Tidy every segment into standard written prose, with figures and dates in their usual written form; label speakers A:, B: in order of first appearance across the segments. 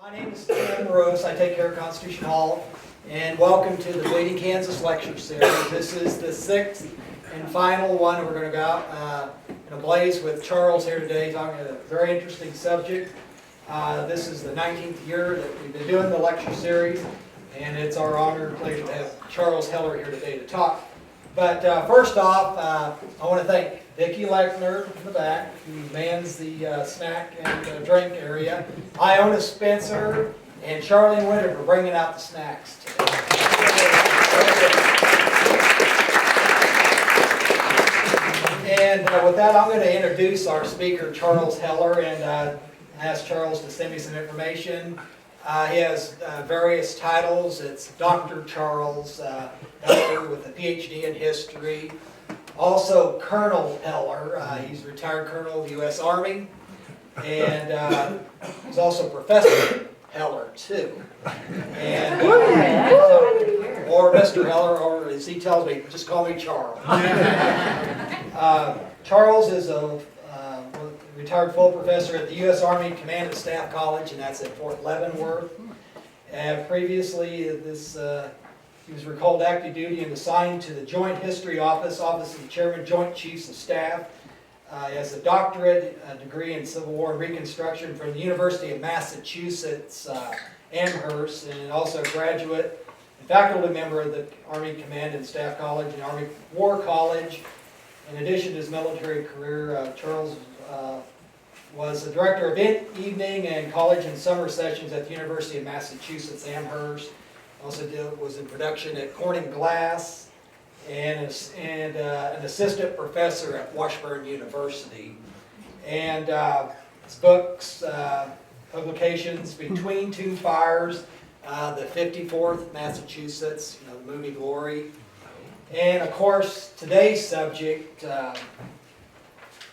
A: My name is Stan Morose. I take care of Constitution Hall, and welcome to the Bleeding Kansas Lecture Series. This is the sixth and final one. We're going to go out in a blaze with Charles here today, talking about a very interesting subject. This is the 19th year that we've been doing the lecture series, and it's our honor and pleasure to have Charles Heller here today to talk. But first off, I want to thank Vicki Lechner in the back, who mans the snack and drink area, Iona Spencer, and Charlene Winter for bringing out the snacks today. And with that, I'm going to introduce our speaker, Charles Heller, and ask Charles to send me some information. He has various titles. It's Dr. Charles, doctor with a PhD in history. Also, Colonel Heller. He's a retired colonel of the U.S. Army. And he's also Professor Heller, too. And, or Mr. Heller, or as he tells me, just call me Charles. Charles is a retired full professor at the U.S. Army Command and Staff College, and that's at Fort Leavenworth. And previously, he was recalled active duty and assigned to the Joint History Office of the Chairman, Joint Chiefs of Staff. He has a doctorate degree in Civil War and Reconstruction from the University of Massachusetts, Amherst, and also a graduate and faculty member of the Army Command and Staff College and Army War College. In addition to his military career, Charles was the director of evening and college and summer sessions at the University of Massachusetts, Amherst. Also was in production at Corning Glass and an assistant professor at Washburn University. And his books, publications, Between Two Fires, the 54th Massachusetts, the movie Glory. And of course, today's subject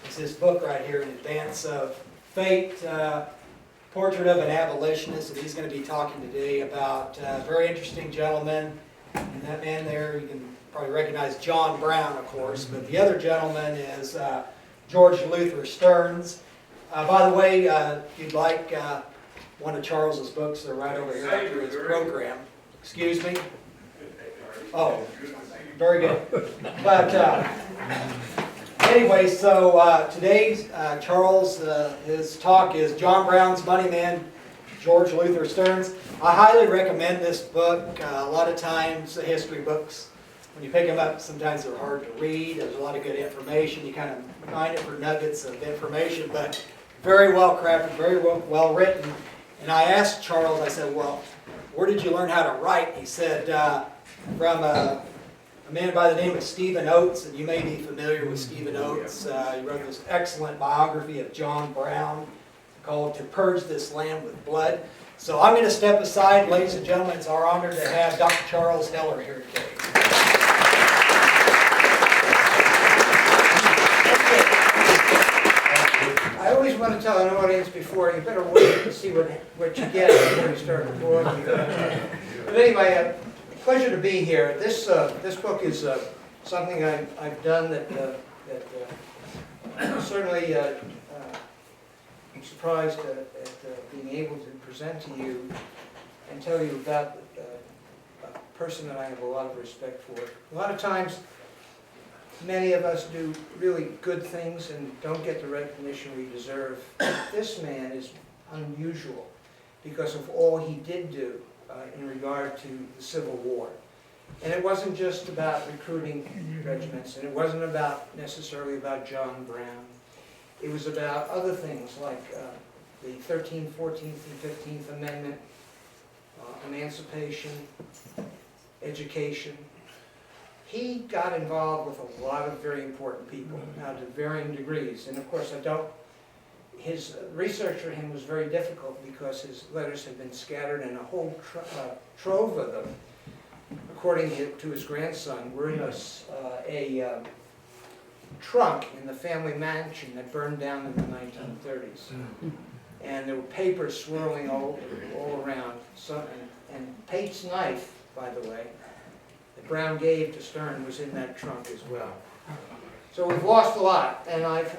A: is this book right here, In Advance of Fate, Portrait of an Abolitionist, and he's going to be talking today about a very interesting gentleman. And that man there, you can probably recognize John Brown, of course, but the other gentleman is George Luther Stearns. By the way, if you'd like one of Charles's books, they're right over here after his program. Excuse me? Oh, very good. But anyway, so today's Charles, his talk is John Brown's Money Man, George Luther Stearns. I highly recommend this book. A lot of times, the history books, when you pick them up, sometimes they're hard to read. There's a lot of good information. You kind of find it for nuggets of information, but very well crafted, very well written. And I asked Charles, I said, well, where did you learn how to write? He said, from a man by the name of Stephen Oates, and you may be familiar with Stephen Oates. He wrote this excellent biography of John Brown called To Purge This Land with Blood. So I'm going to step aside. Ladies and gentlemen, it's our honor to have Dr. Charles Heller here today.
B: I always want to tell an audience before, you better wait to see what you get before you start recording. But anyway, pleasure to be here. This book is something I've done that certainly I'm surprised at being able to present to you and tell you about a person that I have a lot of respect for. A lot of times, many of us do really good things and don't get the recognition we deserve. This man is unusual because of all he did do in regard to the Civil War. And it wasn't just about recruiting regiments, and it wasn't necessarily about John Brown. It was about other things like the 13th, 14th, and 15th Amendment, emancipation, education. He got involved with a lot of very important people, now to varying degrees. And of course, his research for him was very difficult because his letters had been scattered and a whole trove of them, according to his grandson, were in a trunk in the family mansion that burned down in the 1930s. And there were papers swirling all around. And Pate's knife, by the way, that Brown gave to Stearns was in that trunk as well. So we've lost a lot, and I've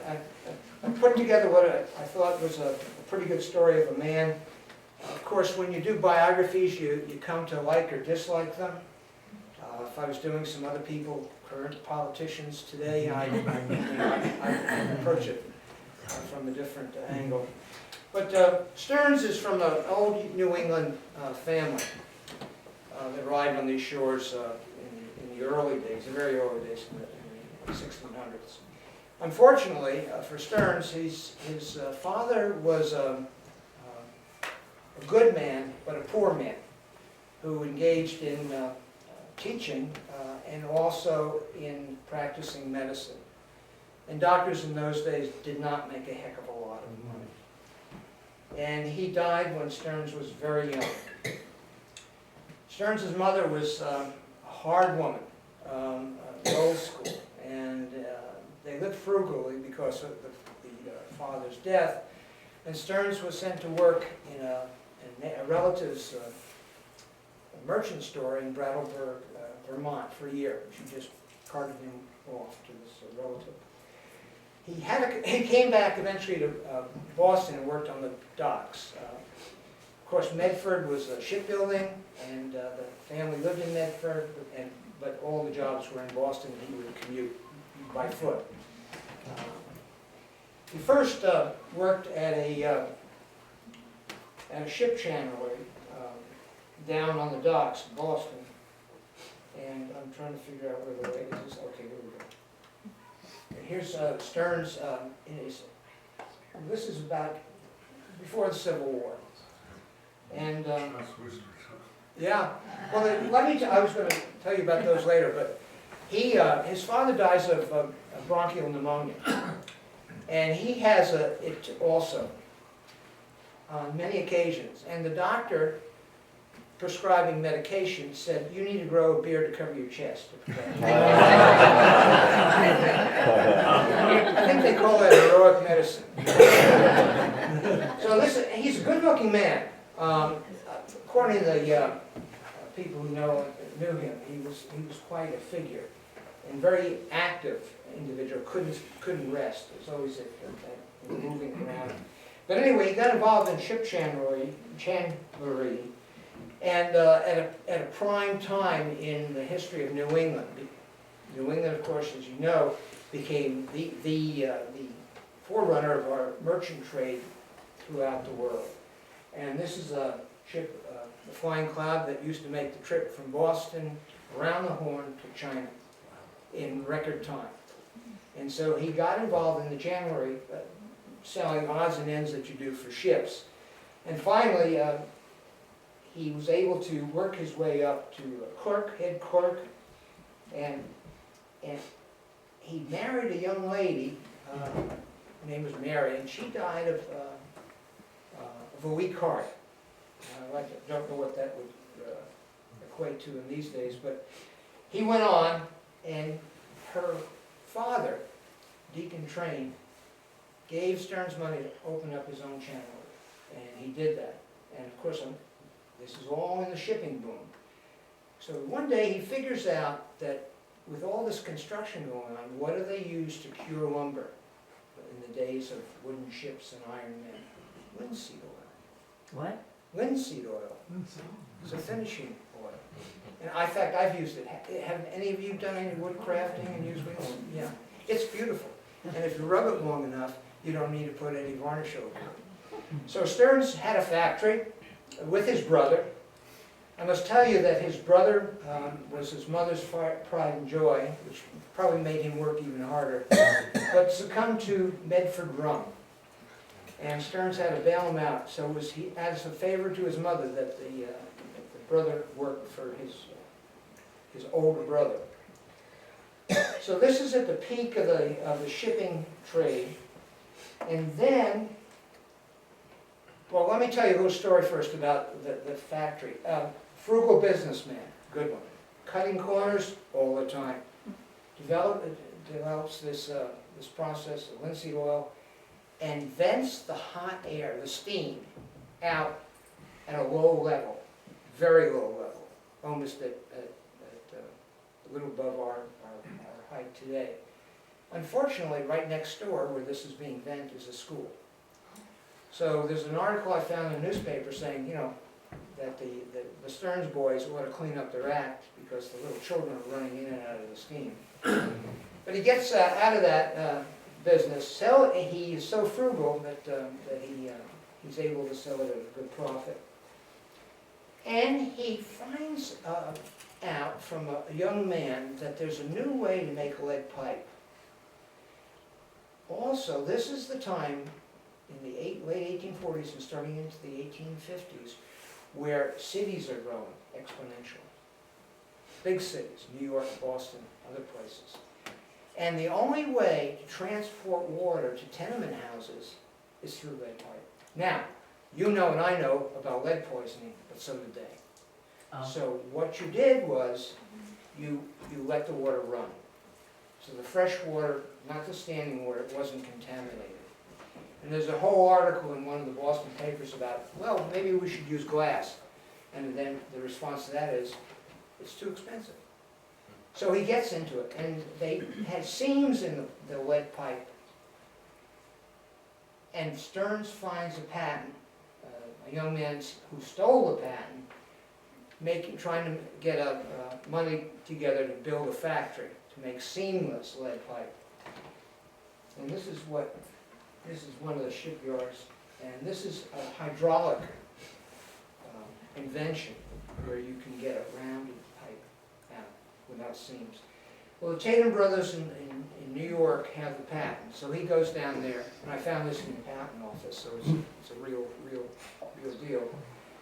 B: put together what I thought was a pretty good story of a man Of course, when you do biographies, you come to like or dislike them. If I was doing some other people, current politicians today, I'd approach it from a different angle. But Stearns is from an old New England family that arrived on these shores in the early days, the very early days, in the 1600s. Unfortunately for Stearns, his father was a good man, but a poor man, who engaged in teaching and also in practicing medicine. And doctors in those days did not make a heck of a lot of money. And he died when Stearns was very young. Stearns' mother was a hard woman, old school, and they lived frugally because of the father's death. And Stearns was sent to work in a relative's merchant store in Brattleboro, Vermont for a year. She just carted him off to this relative. He came back eventually to Boston and worked on the docks. Of course, Medford was shipbuilding, and the family lived in Medford, but all the jobs were in Boston, and he would commute by foot. He first worked at a ship chandlery down on the docks in Boston, and I'm trying to figure out where the lady is. Okay, here we go. And here's Stearns. This is about before the Civil War, and yeah. Well, I was going to tell you about those later, but his father dies of bronchial pneumonia, and he has it also on many occasions. And the doctor prescribing medication said, "You need to grow a beard to cover your chest." I think they call that heroic medicine. So he's a good-looking man. According to the people who knew him, he was quite a figure and very active individual. Couldn't rest. It was always moving around. But anyway, he got involved in ship chandlery, and at a prime time in the history of New England. New England, of course, as you know, became the forerunner of our merchant trade throughout the world. And this is a ship, the Flying Cloud, that used to make the trip from Boston around the Horn to China in record time. And so he got involved in the chandlery, selling odds and ends that you do for ships. And finally, he was able to work his way up to clerk, head clerk, and he married a young lady, her name was Mary, and she died of a weak heart. I don't know what that would equate to in these days, but he went on, and her father, Deacon Train, gave Stearns money to open up his own chandlery, and he did that. And of course, this is all in the shipping boom. So one day he figures out that with all this construction going on, what do they use to cure lumber in the days of wooden ships and iron men? Linseed oil.
C: What?
B: Linseed oil. It's a finishing oil. And in fact, I've used it. Have any of you done any wood crafting and used linseed? Yeah. It's beautiful. And if you rub it long enough, you don't need to put any varnish over it. So Stearns had a factory with his brother. I must tell you that his brother was his mother's pride and joy, which probably made him work even harder, but succumbed to Medford rum. And Stearns had to bail him out, so it was as a favor to his mother that the brother worked for his older brother. So this is at the peak of the shipping trade. And then, well, let me tell you a little story first about the factory. Frugal businessman, good one. Cutting corners all the time. Develops this process of linseed oil and vents the hot air, the steam, out at a low level, very low level, almost at a little above our height today. Unfortunately, right next door where this is being vented is a school. So there's an article I found in a newspaper saying, that the Stearns boys ought to clean up their act because the little children are running in and out of the scheme. But he gets out of that business. He is so frugal that he's able to sell it at a good profit. And he finds out from a young man that there's a new way to make a lead pipe. Also, this is the time in the late 1840s and starting into the 1850s where cities are growing exponentially. Big cities, New York, Boston, other places. And the only way to transport water to tenement houses is through lead pipe. Now, you know and I know about lead poisoning, but so did they. So what you did was you let the water run. So the fresh water, not the standing water, it wasn't contaminated. And there's a whole article in one of the Boston papers about, well, maybe we should use glass. And then the response to that is, it's too expensive. So he gets into it, and they had seams in the lead pipe. And Stearns finds a patent, a young man who stole the patent, trying to get money together to build a factory to make seamless lead pipe. And this is one of the shipyards, and this is a hydraulic invention where you can get a rounded pipe out without seams. Well, the Tatum brothers in New York have the patent, so he goes down there, and I found this in the patent office, so it's a real deal.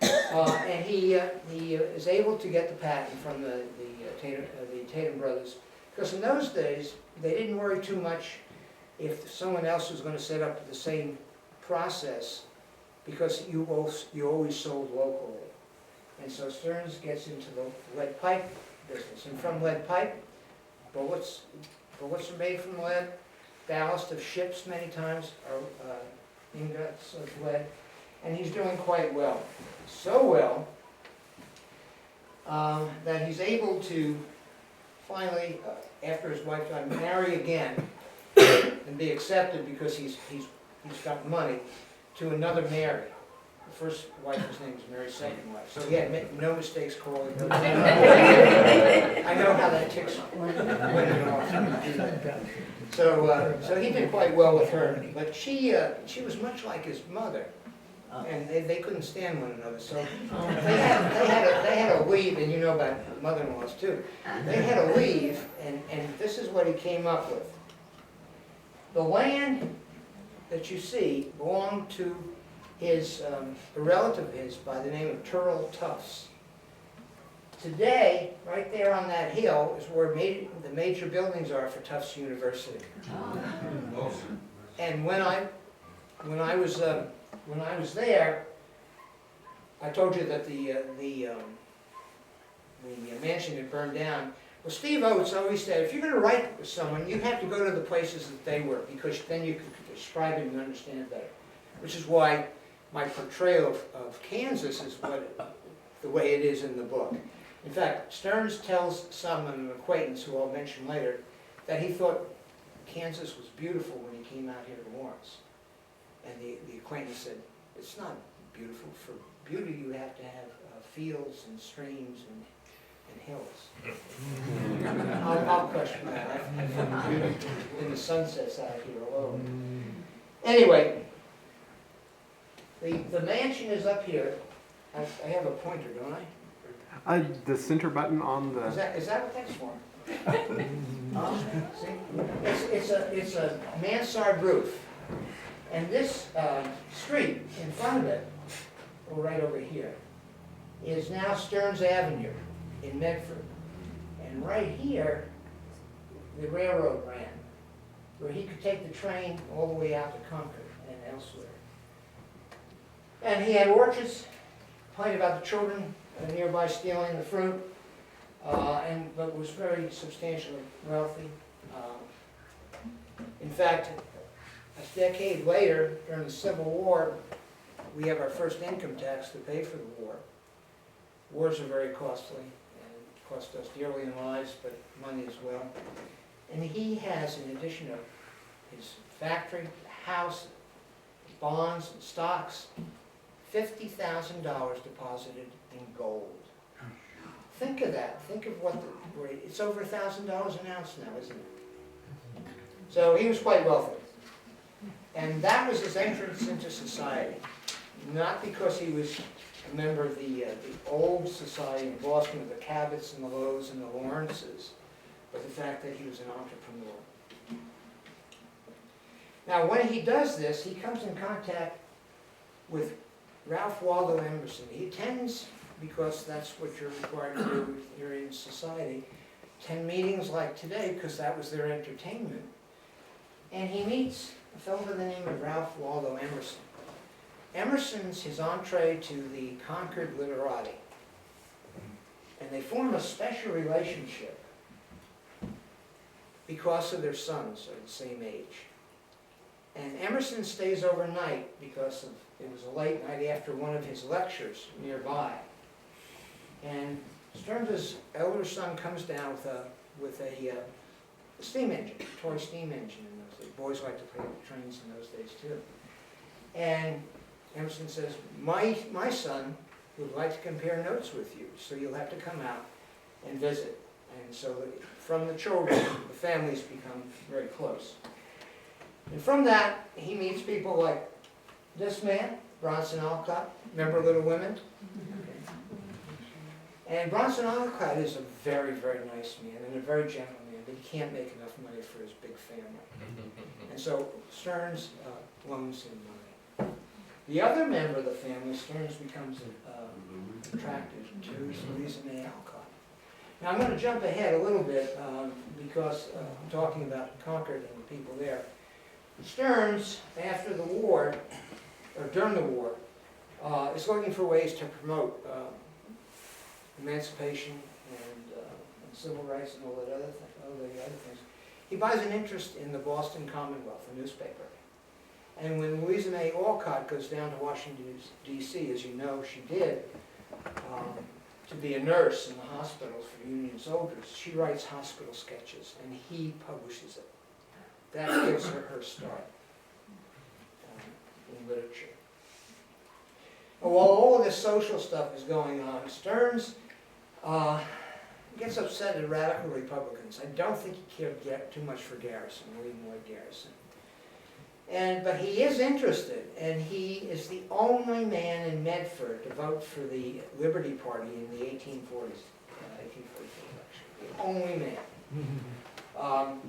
B: And he is able to get the patent from the Tatum brothers, because in those days they didn't worry too much if someone else was going to set up the same process, because you always sold locally. And so Stearns gets into the lead pipe business, and from lead pipe, bullets are made from lead. Ballast of ships many times are ingots of lead, and he's doing quite well. So well that he's able to finally, after his wife died, marry again and be accepted because he's got money to another Mary. The first wife's name was Mary's second wife, so he had no mistakes calling her. I know how that ticks women off. So he did quite well with her, but she was much like his mother, and they couldn't stand one another. So they had to leave, and you know about mother-in-laws too. They had to leave, and this is what he came up with. The land that you see belonged to a relative of his by the name of Turl Tufts. Today, right there on that hill is where the major buildings are for Tufts University. And when I was there, I told you that the mansion had burned down. Well, Steve Oates always said, if you're going to write with someone, you have to go to the places that they were, because then you can describe it and understand better. Which is why my portrayal of Kansas is the way it is in the book. In fact, Stearns tells an acquaintance, who I'll mention later, that he thought Kansas was beautiful when he came out here to Lawrence. And the acquaintance said, it's not beautiful. For beauty you have to have fields and streams and hills. I'll question that. I find beauty in the sunsets out here alone. Anyway, the mansion is up here. I have a pointer, don't I?
C: The center button on the...
B: Is that what that's for? See? It's a mansard roof. And this street in front of it, or right over here, is now Stearns Avenue in Medford. And right here, the railroad ran, where he could take the train all the way out to Concord and elsewhere. And he had orchards, complained about the children nearby stealing the fruit, but was very substantially wealthy. In fact, a decade later, during the Civil War, we have our first income tax to pay for the war. Wars are very costly, and cost us dearly in lives, but money as well. And he has, in addition to his factory, house, bonds and stocks, $50,000 deposited in gold. Think of that. Think of what the rate, it's over $1,000 an ounce now, isn't it? So he was quite wealthy. And that was his entrance into society. Not because he was a member of the old society in Boston with the Cabots and the Lows and the Lawrences, but the fact that he was an entrepreneur. Now, when he does this, he comes in contact with Ralph Waldo Emerson. He attends, because that's what you're required to do if you're in society, attend meetings like today, because that was their entertainment. And he meets a fellow by the name of Ralph Waldo Emerson. Emerson's his entree to the Concord literati. And they form a special relationship because of their sons are the same age. And Emerson stays overnight because it was a late night after one of his lectures nearby. And Stearns' elder son comes down with a steam engine, a toy steam engine in those days. Boys like to play with trains in those days too. And Emerson says, my son would like to compare notes with you, so you'll have to come out and visit. And so from the children, the families become very close. And from that, he meets people like this man, Bronson Alcott. Remember Little Women? And Bronson Alcott is a very, very nice man and a very gentle man, but he can't make enough money for his big family. And so Stearns loans him money. The other member of the family, Stearns becomes attracted to, is Louisa May Alcott. Now I'm going to jump ahead a little bit because I'm talking about Concord and the people there. Stearns, after the war, or during the war, is looking for ways to promote emancipation and civil rights and all the other things. He buys an interest in the Boston Commonwealth, a newspaper. And when Louisa May Alcott goes down to Washington, D.C., as you know she did, to be a nurse in the hospitals for Union soldiers, she writes hospital sketches, and he publishes it. That gives her her start in literature. And while all of this social stuff is going on, Stearns gets upset at radical Republicans. I don't think he cared too much for Garrison, William Lloyd Garrison. But he is interested, and he is the only man in Medford to vote for the Liberty Party in the 1840s, 1844 election. The only man.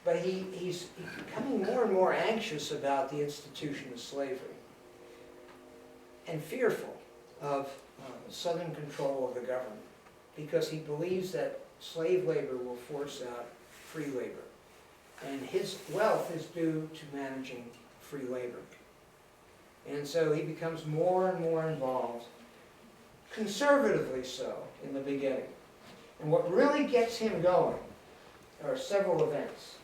B: But he's becoming more and more anxious about the institution of slavery and fearful of Southern control of the government because he believes that slave labor will force out free labor. And his wealth is due to managing free labor. And so he becomes more and more involved, conservatively so, in the beginning. And what really gets him going are several events.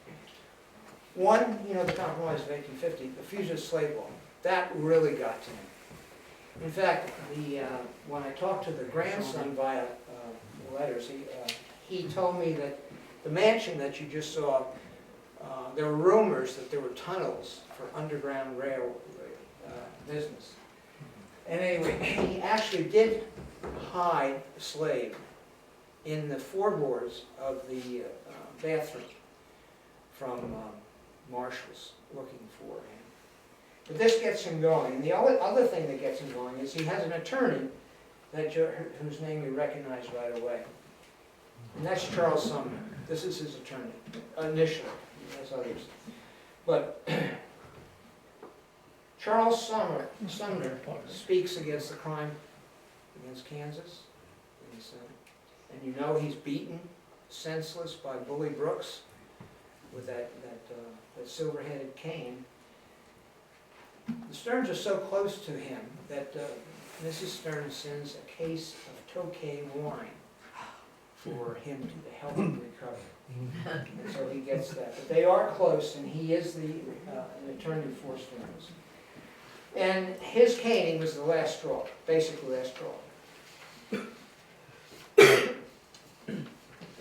B: One, the Compromise of 1850, the Fugitive Slave Law. That really got to him. In fact, when I talked to the grandson via letters, he told me that the mansion that you just saw, there were rumors that there were tunnels for underground rail business. And anyway, he actually did hide a slave in the floorboards of the bathroom from marshals looking for him. But this gets him going. And the other thing that gets him going is he has an attorney whose name we recognize right away. And that's Charles Sumner. This is his attorney, initially. He has others. But Charles Sumner speaks against the crime against Kansas. And he's beaten senseless by Bully Brooks with that silver-headed cane. The Stearns are so close to him that Mrs. Stearns sends a case of Tokay wine for him to help him recover. And so he gets that. But they are close, and he is an attorney for Stearns. And his caning was the last straw, basically the last straw.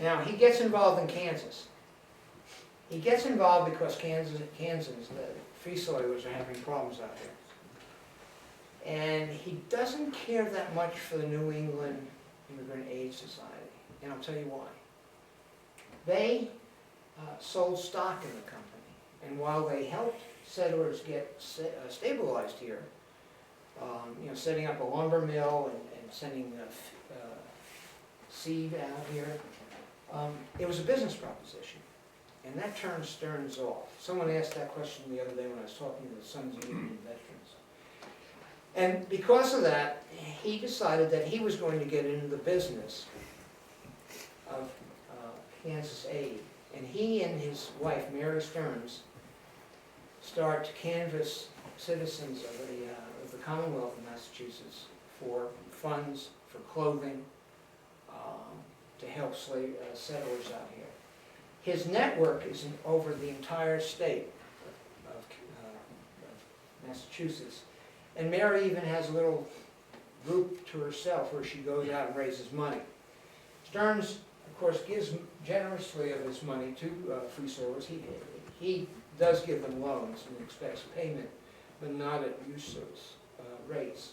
B: Now, he gets involved in Kansas. He gets involved because Kansas, the free soilers are having problems out there. And he doesn't care that much for the New England Immigrant Aid Society, and I'll tell you why. They sold stock in the company, and while they helped settlers get stabilized here, setting up a lumber mill and sending seed out here, it was a business proposition, and that turned Stearns off. Someone asked that question the other day when I was talking to the Sons of Union veterans. And because of that, he decided that he was going to get into the business of Kansas aid. And he and his wife, Mary Stearns, start to canvass citizens of the Commonwealth of Massachusetts for funds, for clothing, to help settlers out here. His network is over the entire state of Massachusetts. And Mary even has a little group to herself where she goes out and raises money. Stearns, of course, gives generously of his money to free soilers. He does give them loans and expects payment, but not at usurious rates.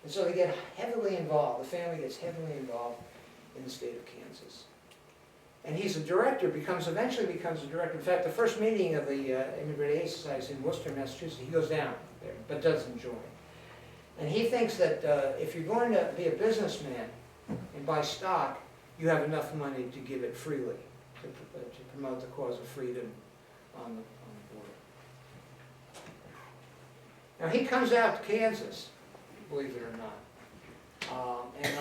B: And so they get heavily involved, the family gets heavily involved in the state of Kansas. And he's a director, eventually becomes a director. In fact, the first meeting of the Immigrant Aid Society is in Worcester, Massachusetts. He goes down there, but doesn't join. And he thinks that if you're going to be a businessman and buy stock, you have enough money to give it freely to promote the cause of freedom on the border. Now he comes out to Kansas, believe it or not, and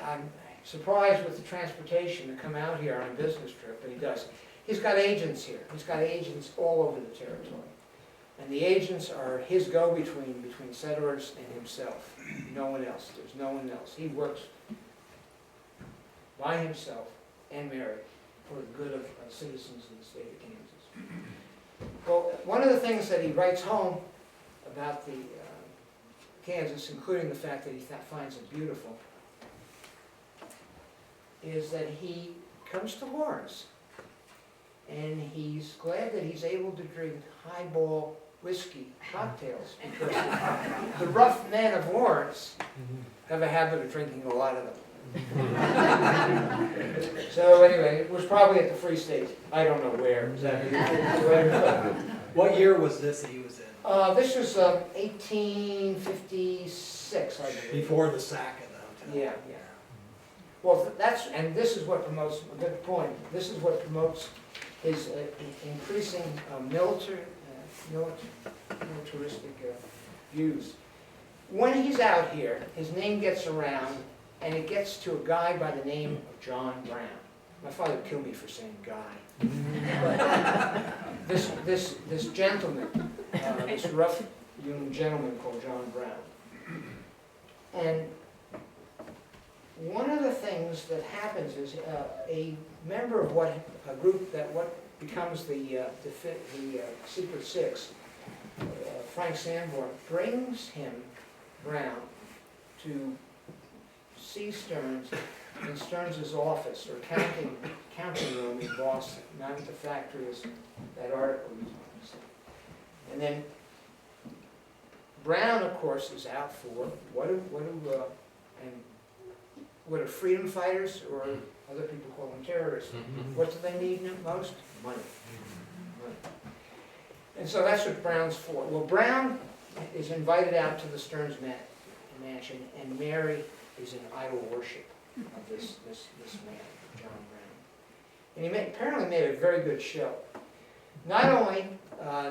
B: I'm surprised with the transportation to come out here on a business trip, but he does. He's got agents here. He's got agents all over the territory. And the agents are his go-between between settlers and himself. No one else. There's no one else. He works by himself and Mary for the good of citizens in the state of Kansas. Well, one of the things that he writes home about the Kansas, including the fact that he finds it beautiful, is that he comes to Lawrence, and he's glad that he's able to drink highball whiskey cocktails, because the rough men of Lawrence have a habit of drinking a lot of them. So anyway, it was probably at the Free State. I don't know where exactly.
A: What year was this that he was in?
B: This was 1856, I believe.
A: Before the sack of the hotel.
B: Yeah, yeah. Well, this is what promotes, a good point, this is what promotes his increasing militaristic views. When he's out here, his name gets around, and it gets to a guy by the name of John Brown. My father would kill me for saying guy. This gentleman, this rough-hewn gentleman called John Brown. And one of the things that happens is a member of a group that becomes the Secret Six, Frank Sanborn, brings him, Brown, to see Stearns in Stearns' office or counting room in Boston, not at the factory as that article was on. And then Brown, of course, is out for what are freedom fighters, or other people call them terrorists? What do they need most? Money. Money. And so that's what Brown's for. Well, Brown is invited out to the Stearns mansion, and Mary is in idol worship of this man, John Brown. And he apparently made a very good show. Not only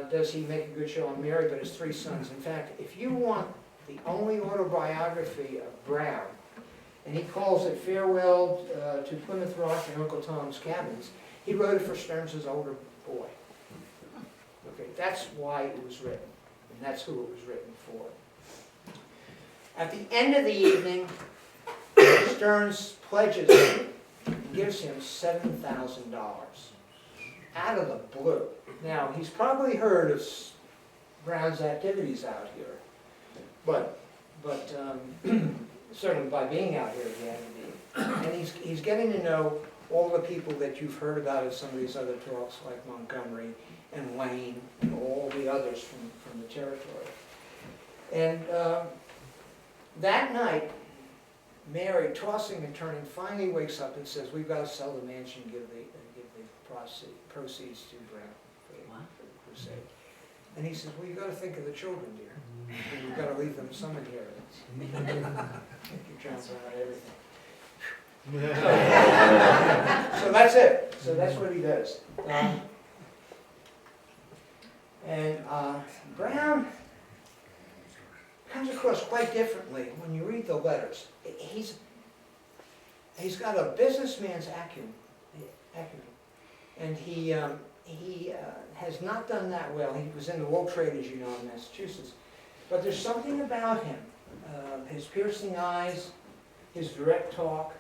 B: does he make a good show on Mary, but his three sons. In fact, if you want the only autobiography of Brown, and he calls it Farewell to Plymouth Rock and Uncle Tom's Cabins, he wrote it for Stearns' older boy. Okay, that's why it was written, and that's who it was written for. At the end of the evening, Stearns pledges him, gives him $7,000 out of the blue. Now, he's probably heard of Brown's activities out here, but certainly by being out here, he had to be. And he's getting to know all the people that you've heard about at some of these other talks, like Montgomery and Lane and all the others from the territory. And that night, Mary, tossing and turning, finally wakes up and says, "We've got to sell the mansion, give the proceeds to Brown for the crusade." And he says, "Well, you've got to think of the children, dear. And you've got to leave them some inheritance." You transfer out everything. So that's it. So that's what he does. Brown comes across quite differently when you read the letters. He's got a businessman's acumen, and he has not done that well. He was in the wool trade, as you know, in Massachusetts. But there's something about him, his piercing eyes, his direct talk,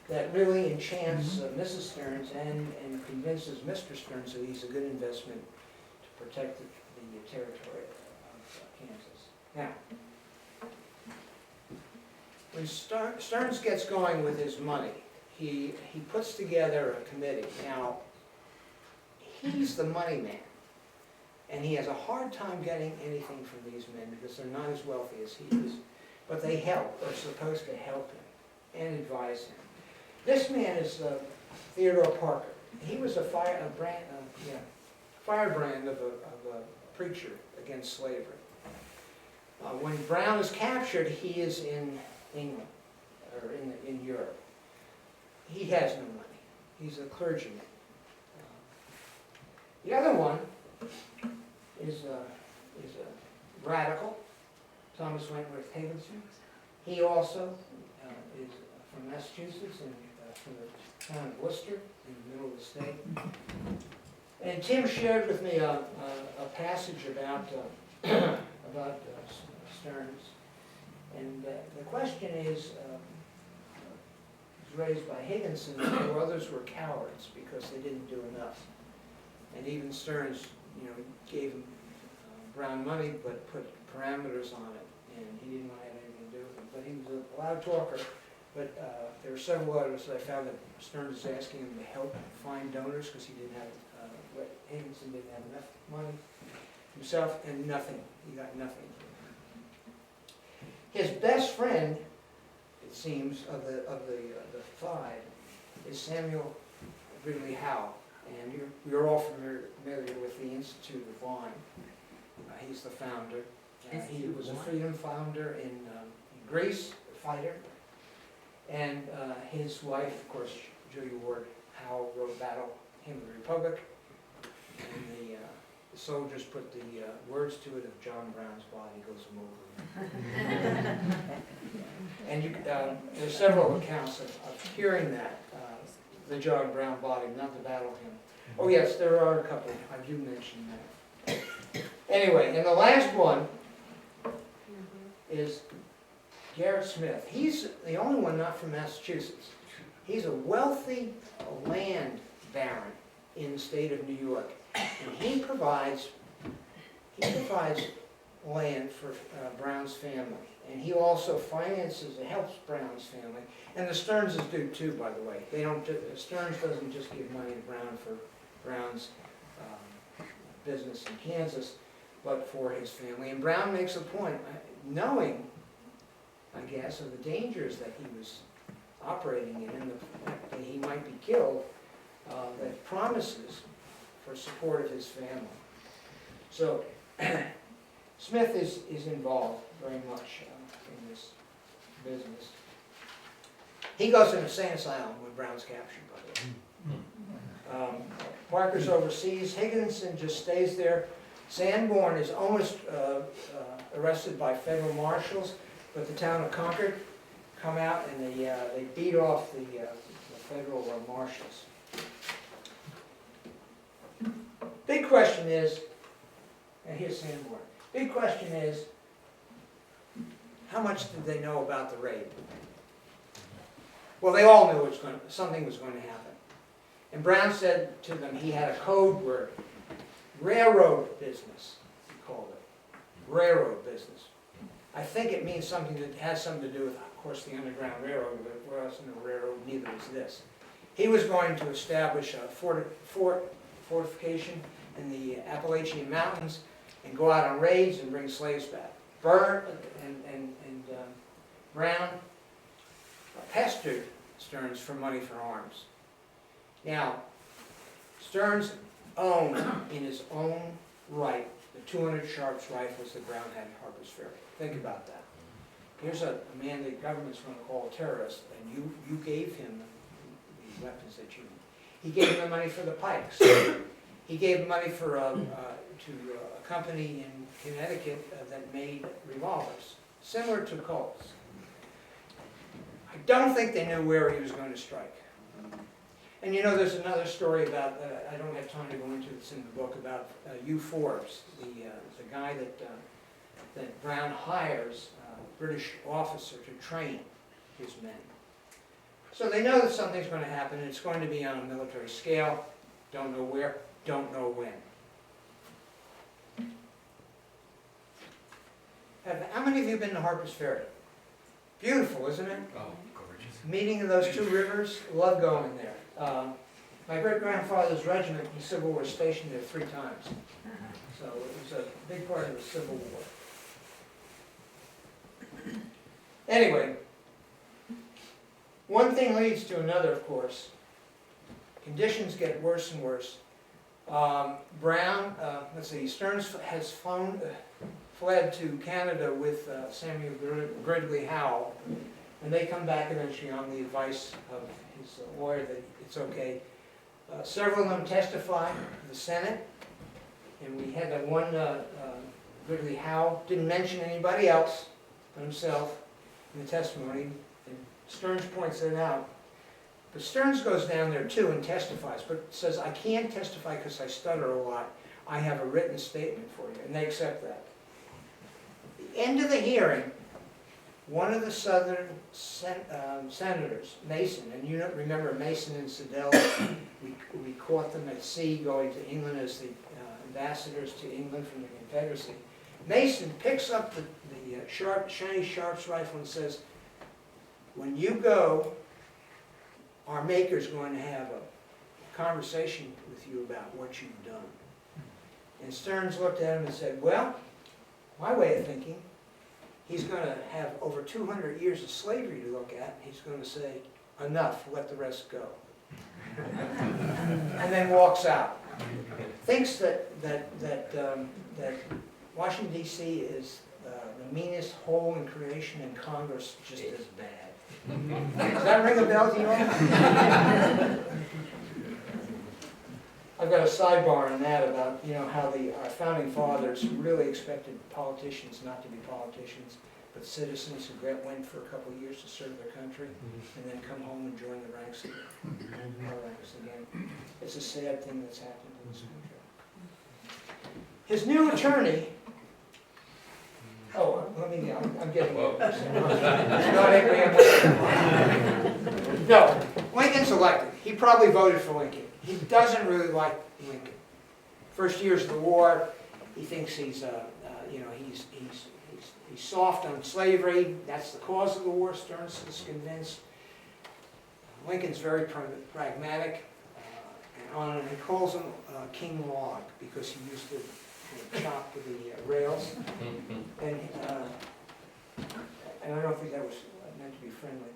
B: that really enchants Mrs. Stearns and convinces Mr. Stearns that he's a good investment to protect the territory of Kansas. Now, when Stearns gets going with his money, he puts together a committee. Now, he's the money man, and he has a hard time getting anything from these men because they're not as wealthy as he is. But they help, or are supposed to help him and advise him. This man is Theodore Parker. He was a firebrand of a preacher against slavery. When Brown is captured, he is in England, or in Europe. He has no money. He's a clergyman. The other one is a radical, Thomas Wentworth Higginson. He also is from Massachusetts and from the town of Worcester in the middle of the state. And Tim shared with me a passage about Stearns. And the question is raised by Higginson that others were cowards because they didn't do enough. And even Stearns, gave him Brown money, but put parameters on it, and he didn't want to have anything to do with it. But he was a loud talker. But there were several letters that I found that Stearns was asking him to help find donors because he didn't have, Higginson didn't have enough money himself, and nothing. He got nothing. His best friend, it seems, of the five, is Samuel Gridley Howe, and you're all familiar with the Institute of Wine. He's the founder. He was a freedom founder in Greece, a fighter. And his wife, of course, Julia Ward Howe, wrote Battle Hymn of the Republic. And the soldiers put the words to it of John Brown's body goes over. And there's several accounts of hearing that, the John Brown body, not the battle hymn. Oh yes, there are a couple. I do mention that. Anyway, and the last one is Garret Smith. He's the only one not from Massachusetts. He's a wealthy land baron in the state of New York. And he provides land for Brown's family. And he also finances and helps Brown's family. And the Stearns do too, by the way. Stearns doesn't just give money to Brown for Brown's business in Kansas, but for his family. And Brown makes a point, knowing, I guess, of the dangers that he was operating in and the fact that he might be killed, that promises for support of his family. So Smith is involved very much in this business. He goes in a insane asylum when Brown's captured, by the way. Parker's overseas. Higginson just stays there. Sanborn is almost arrested by federal marshals, but the town of Concord come out and they beat off the federal marshals. Big question is, and here's Sanborn. Big question is, how much did they know about the raid? Well, they all knew something was going to happen. And Brown said to them he had a code word, railroad business, he called it. Railroad business. I think it means something that has something to do with, of course, the Underground Railroad, but there wasn't a railroad, neither was this. He was going to establish a fortification in the Appalachian Mountains and go out on raids and bring slaves back. Brown pestered Stearns for money for arms. Now, Stearns owned in his own right the 200 Sharps rifles that Brown had at Harpers Ferry. Think about that. Here's a man the government's going to call a terrorist, and you gave him these weapons that you. He gave him the money for the pikes. He gave him money for to a company in Connecticut that made revolvers, similar to Colt's. I don't think they knew where he was going to strike. And you know, there's another story about, I don't have time to go into this in the book, about Hugh Forbes, the guy that Brown hires, British officer, to train his men. So they know that something's going to happen, and it's going to be on a military scale. Don't know where, don't know when. How many of you have been to Harpers Ferry? Beautiful, isn't it?
D: Oh, gorgeous.
B: Meeting of those two rivers, love going there. My great-grandfather's regiment in the Civil War was stationed there 3 times. So it was a big part of the Civil War. Anyway, one thing leads to another, of course. Conditions get worse and worse. Brown, Stearns has fled to Canada with Samuel Gridley, Howe, and they come back eventually on the advice of his lawyer that it's okay. Several of them testify to the Senate, and we had that one, Gridley Howe, didn't mention anybody else but himself in the testimony, and Stearns points it out. But Stearns goes down there too and testifies, but says, I can't testify because I stutter a lot. I have a written statement for you, and they accept that. At the end of the hearing, one of the Southern senators, Mason, and you remember Mason and Siddell, we caught them at sea going to England as the ambassadors to England from the Confederacy. Mason picks up the shiny Sharps rifle and says, when you go, our maker's going to have a conversation with you about what you've done. And Stearns looked at him and said, well, my way of thinking, he's going to have over 200 years of slavery to look at. He's going to say, enough, let the rest go. And then walks out. Thinks that Washington, D.C. is the meanest hole in creation, and Congress just as bad. Does that ring a bell to you all? I've got a sidebar on that about, how our founding fathers really expected politicians not to be politicians, but citizens who went for a couple of years to serve their country and then come home and join the ranks again. It's a sad thing that's happened in this country. His new attorney, I'm getting No, Lincoln's elected. He probably voted for Lincoln. He doesn't really like Lincoln. First years of the war, he thinks he's soft on slavery. That's the cause of the war, Stearns is convinced. Lincoln's very pragmatic, and he calls him King Log because he used to chop with the rails. And I don't think that was meant to be friendly.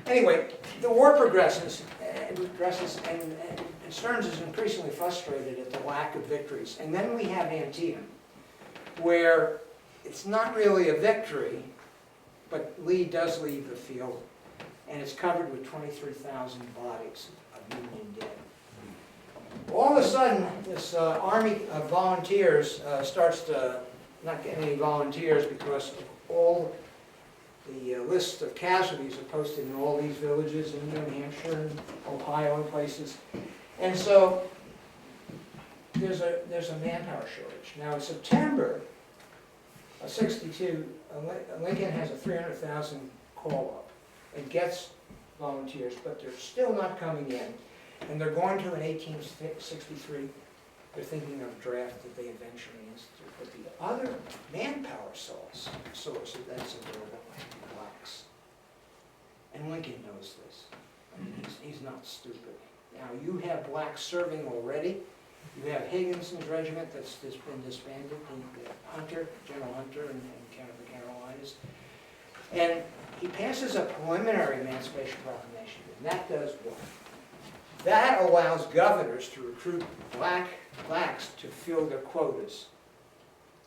B: Anyway, the war progresses, and Stearns is increasingly frustrated at the lack of victories. And then we have Antietam, where it's not really a victory, but Lee does leave the field, and it's covered with 23,000 bodies of Union dead. All of a sudden, this army of volunteers starts to not get any volunteers because all the lists of casualties are posted in all these villages in New Hampshire and Ohio and places. And so there's a manpower shortage. Now in September of '62, Lincoln has a 300,000 call-up and gets volunteers, but they're still not coming in. And they're going to, in 1863, they're thinking of a draft that they eventually institute. But the other manpower source that's available are blacks. And Lincoln knows this. I mean, he's not stupid. Now, you have blacks serving already You have Higginson's regiment that's been disbanded, and Hunter, General Hunter in the Carolinas. And he passes a preliminary Emancipation Proclamation, and that does what? That allows governors to recruit blacks to fill their quotas,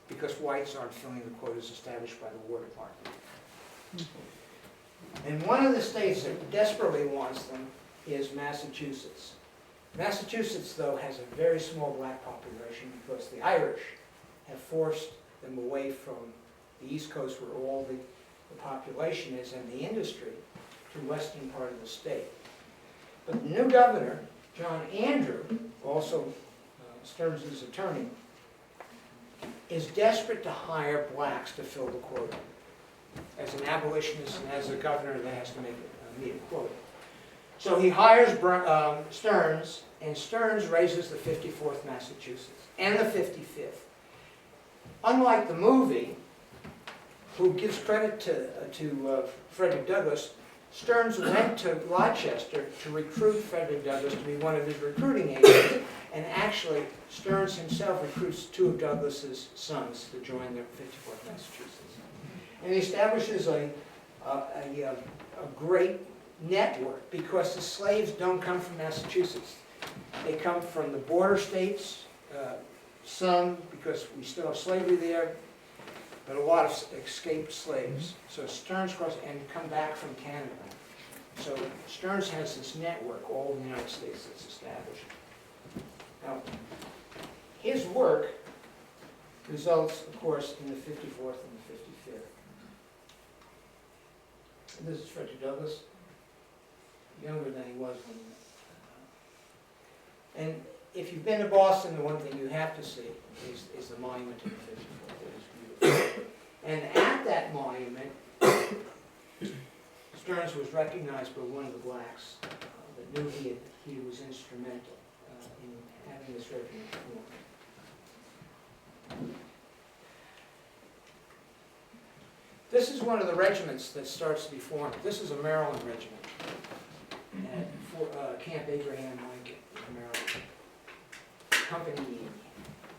B: because whites aren't filling the quotas established by the War Department. And one of the states that desperately wants them is Massachusetts. Massachusetts, though, has a very small black population because the Irish have forced them away from the East Coast, where all the population is and the industry, to the western part of the state. But the new governor, John Andrew, also Stearns' attorney, is desperate to hire blacks to fill the quota. As an abolitionist and as a governor that has to meet a quota. So he hires Stearns, and Stearns raises the 54th Massachusetts and the 55th. Unlike the movie, who gives credit to Frederick Douglass, Stearns went to Rochester to recruit Frederick Douglass to be one of his recruiting agents, and actually Stearns himself recruits two of Douglass's sons to join the 54th Massachusetts. And he establishes a great network, because the slaves don't come from Massachusetts. They come from the border states, some because we still have slavery there, but a lot of escaped slaves. So Stearns cross and come back from Canada. So Stearns has this network all in the United States that's established. Now, his work results, of course, in the 54th and the 55th. And this is Frederick Douglass, younger than he was when. And if you've been to Boston, the one thing you have to see is the monument to the 54th. It is beautiful. And at that monument, Stearns was recognized by one of the blacks that knew he was instrumental in having this regiment formed. This is one of the regiments that starts to be formed. This is a Maryland regiment at Camp Abraham Lincoln in Maryland. Company E,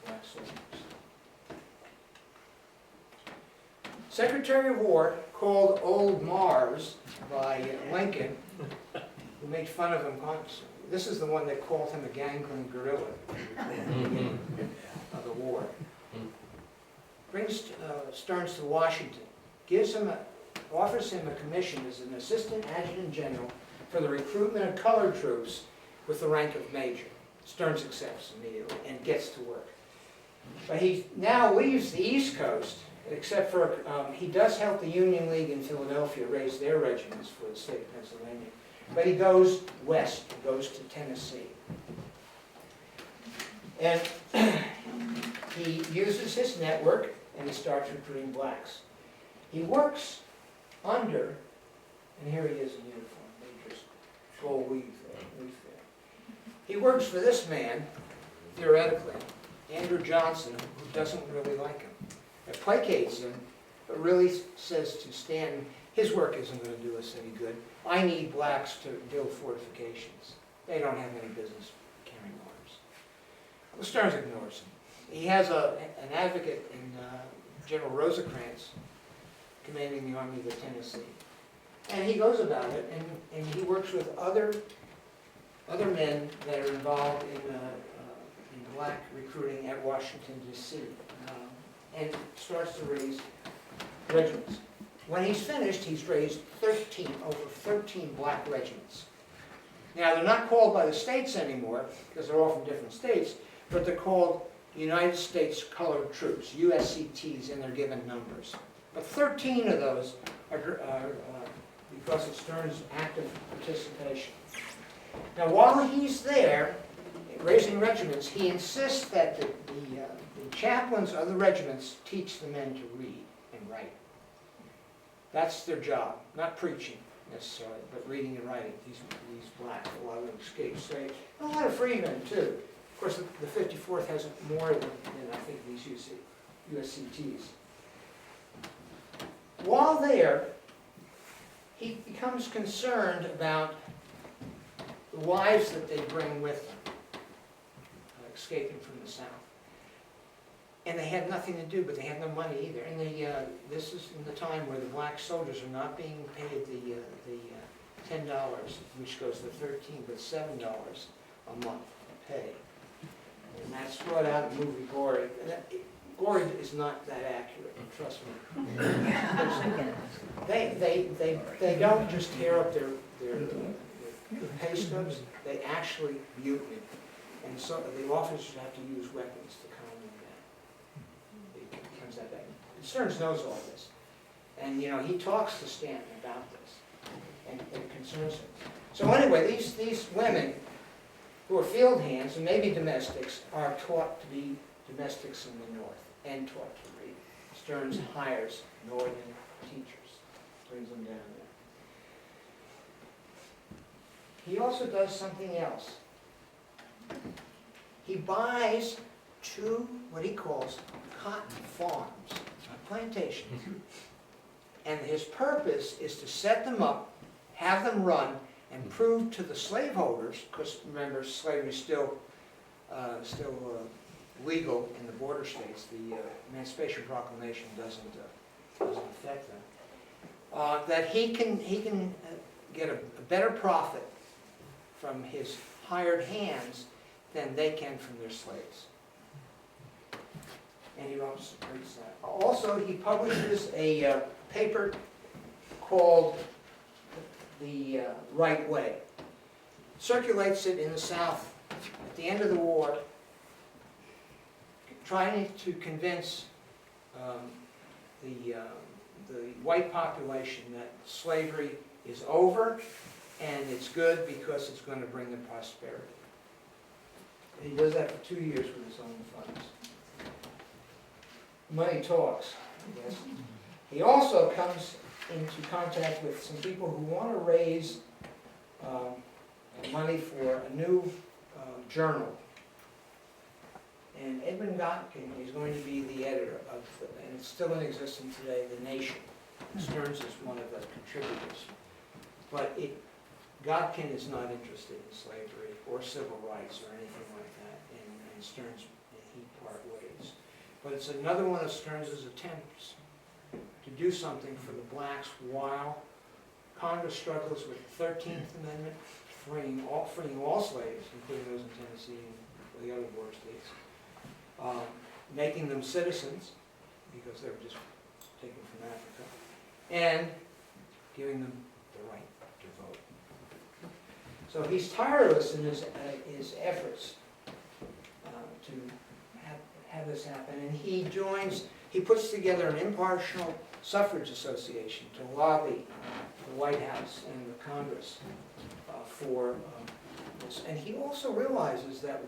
B: black soldiers. Secretary of War, called Old Mars by Lincoln, who made fun of him constantly. This is the one that called him a gangling guerrilla of the war. Brings Stearns to Washington, offers him a commission as an assistant adjutant general for the recruitment of colored troops with the rank of major. Stearns accepts immediately and gets to work. But he now leaves the East Coast, except for, he does help the Union League in Philadelphia raise their regiments for the state of Pennsylvania. But he goes west, he goes to Tennessee. And he uses his network and he starts recruiting blacks. He works under, and here he is in uniform, Major's gold leaf there. He works for this man, theoretically, Andrew Johnson, who doesn't really like him. It placates him, but really says to Stanton, his work isn't going to do us any good. I need blacks to build fortifications. They don't have any business carrying arms. Well, Stearns ignores him. He has an advocate in General Rosecrans, commanding the Army of the Tennessee. And he goes about it, and he works with other men that are involved in black recruiting at Washington, D.C., and starts to raise regiments. When he's finished, he's raised over 13 black regiments. Now, they're not called by the states anymore, because they're all from different states, but they're called United States Colored Troops, USCTs, in their given numbers. But 13 of those are because of Stearns' active participation. Now, while he's there, raising regiments, he insists that the chaplains of the regiments teach the men to read and write. That's their job, not preaching necessarily, but reading and writing. These blacks, a lot of them escaped slaves, and a lot of freemen too. Of course, the 54th has more than I think these USCTs. While there, he becomes concerned about the wives that they bring with them, escaping from the South. And they had nothing to do, but they had no money either. And this is in the time where the black soldiers are not being paid the $10, which goes to 13, but $7 a month pay. And that's brought out in the movie Gory. Gory is not that accurate, trust me. They don't just tear up their pay stubs, they actually mutiny. And so the officers have to use weapons to calm them down. It comes that way. Stearns knows all this. And he talks to Stanton about this. And it concerns him. So anyway, these women who are field hands and maybe domestics are taught to be domestics in the North and taught to read. Stearns hires Northern teachers, brings them down there. He also does something else. He buys 2, what he calls, cotton farms, plantations. And his purpose is to set them up, have them run, and prove to the slaveholders, because remember, slavery is still legal in the border states. The Emancipation Proclamation doesn't affect them. That he can get a better profit from his hired hands than they can from their slaves. And he also supports that. Also, he publishes a paper called The Right Way. Circulates it in the South at the end of the war, trying to convince the white population that slavery is over and it's good because it's going to bring them prosperity. And he does that for 2 years with his own funds. Money talks, I guess. He also comes into contact with some people who want to raise money for a new journal. And Edmund Godkin is going to be the editor of, and it's still in existence today, The Nation. Stearns is one of the contributors. But Godkin is not interested in slavery or civil rights or anything like that, and Stearns and he part ways. But it's another one of Stearns' attempts to do something for the blacks while Congress struggles with the 13th Amendment, freeing all slaves, including those in Tennessee and the other border states, making them citizens, because they were just taken from Africa, and giving them the right to vote. So he's tireless in his efforts to have this happen, and he puts together an impartial suffrage association to lobby the White House and the Congress for this. And he also realizes that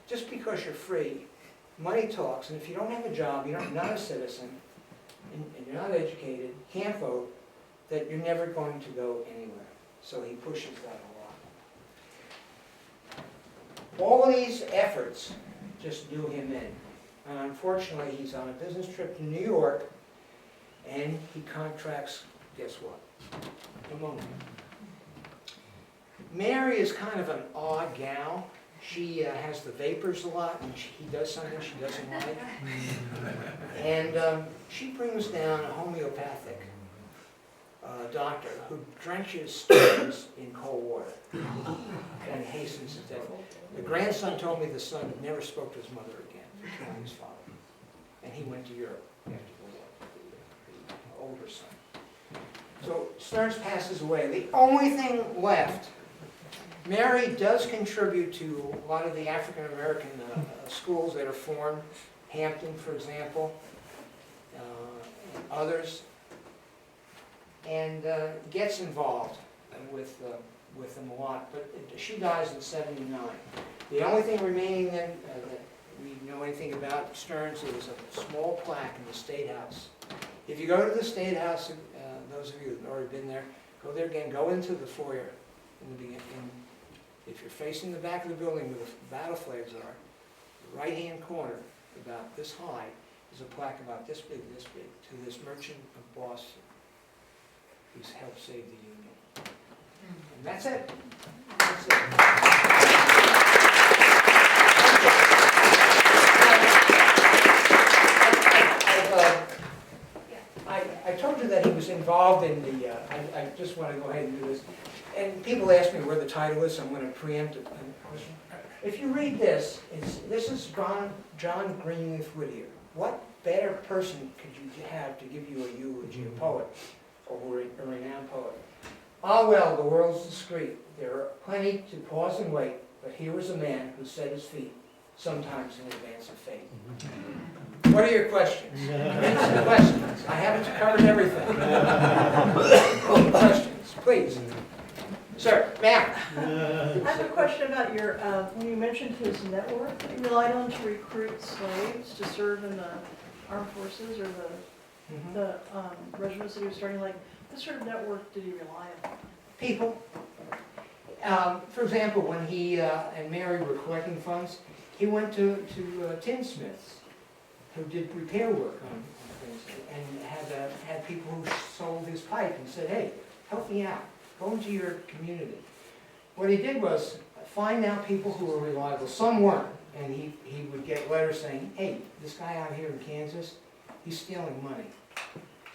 B: just because you're free, money talks, and if you don't have a job, you're not a citizen, and you're not educated, can't vote, that you're never going to go anywhere. So he pushes that a lot. All these efforts just do him in. And unfortunately, he's on a business trip to New York, and he contracts, guess what? Pneumonia. Mary is kind of an odd gal. She has the vapors a lot, and he does something she doesn't like. And she brings down a homeopathic doctor who drenches Stearns in cold water and hastens his death. The grandson told me the son never spoke to his mother again for killing his father. And he went to Europe after the older son. So Stearns passes away. The only thing left, Mary does contribute to a lot of the African American schools that are formed, Hampton, for example, and others, and gets involved with them a lot. But she dies in '79. The only thing remaining then that we know anything about Stearns is a small plaque in the State House. If you go to the State House, those of you who have already been there, go there again, go into the foyer in the beginning. If you're facing the back of the building where the battle flags are, the right-hand corner, about this high, is a plaque about this big, to this merchant of Boston who's helped save the Union. And that's it. That's it. involved in the, I just want to go ahead and do this. And people ask me where the title is, so I'm going to preempt it. If you read this, this is John Greenleaf Whittier. What better person could you have to give you a eulogy, a poet, or a renowned poet? Ah well, the world's discreet. There are plenty to pause and wait, but here was a man who set his feet, sometimes in advance of fate. What are your questions? Answer questions. I haven't covered everything. Questions, please. Sir, ma'am.
D: I have a question about your, when you mentioned his network that he relied on to recruit slaves to serve in the armed forces or the regiments that he was starting, like, what sort of network did he rely on?
B: People. For example, when he and Mary were collecting funds, he went to tinsmiths who did repair work on things and had people who sold his pipe and said, hey, help me out. Go into your community. What he did was find out people who were reliable. Some weren't, and he would get letters saying, hey, this guy out here in Kansas, he's stealing money,